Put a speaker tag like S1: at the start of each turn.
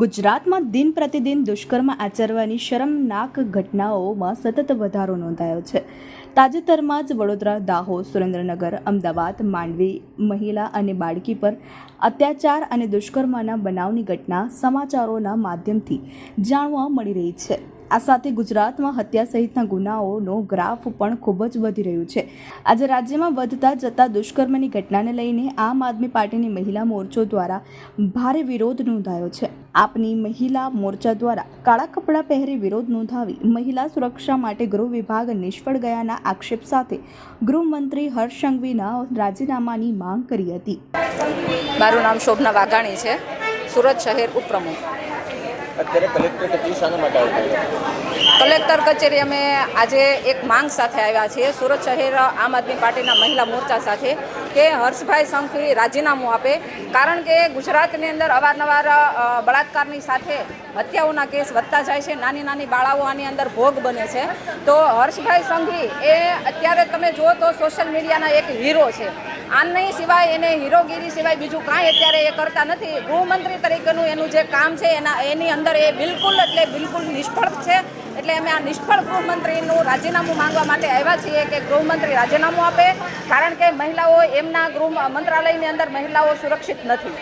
S1: ગુજરાતમાં દિન પ્રતિદિન દુષ્કર્મ આચરવાની શરમનાક ઘટનાઓમાં સતત વધારો નોંધાયો છે. તાજેતરમાં જ વડોદરા, દાહોદ, સુરેન્દ્રનગર, અમદાવાદ, માંડવી મહિલા અને બાળકી પર અત્યાચાર અને દુષ્કર્મના બનાવની ઘટના સમાચારોના માધ્યમથી જાણવા મળી રહી છે. આ સાથે ગુજરાતમાં હત્યા સહિતના ગુનાઓનો ગ્રાફ પણ ખૂબ જ વધી રહ્યું છે. આજે રાજ્યમાં વધતા જતા દુષ્કર્મની ઘટનાને લઈને આમ આદમી પાર્ટીની મહિલા મોરચો દ્વારા ભારે વિરોધ નોંધાયો છે. આપની મહિલા મોરચા દ્વારા કાળા કપડાં પહેરી વિરોધ નોંધાવી મહિલા સુરક્ષા માટે ગૃહ વિભાગ નિષ્ફળ ગયાના આક્ષેપ સાથે ગૃહમંત્રી હર્ષ સંઘવીના રાજીનામાની માંગ કરી હતી.
S2: મારું નામ શોભના વાઘાણી છે, સુરત શહેર ઉપપ્રમુખ.
S3: અત્યારે કલેક્ટર કચેરી શાના માટે આવ્યા?
S2: કલેક્ટર કચેરી અમે આજે એક માંગ સાથે આવ્યા છીએ સુરત શહેર આમ આદમી પાર્ટીના મહિલા મોરચા સાથે કે હર્ષભાઈ સંઘવી રાજીનામું આપે, કારણ કે ગુજરાતની અંદર અવારનવાર બળાત્કારની સાથે હત્યાઓના કેસ વધતા જાય છે. નાની નાની બાળાઓ આની અંદર ભોગ બને છે. તો હર્ષભાઈ સંઘવી એ અત્યારે તમે જુઓ તો સોશિયલ મીડિયાના એક હીરો છે. આની સિવાય એને હીરોગીરી સિવાય બીજું કાંઈ અત્યારે એ કરતા નથી. ગૃહમંત્રી તરીકેનું એનું જે કામ છે એની અંદર એ બિલકુલ નિષ્ફળ છે. એટલે અમે આ નિષ્ફળ ગૃહમંત્રીનું રાજીનામું માંગવા માટે આવ્યા છીએ કે ગૃહમંત્રી રાજીનામું આપે, કારણ કે મહિલાઓ એમના ગૃહ મંત્રાલયની અંદર મહિલાઓ સુરક્ષિત નથી.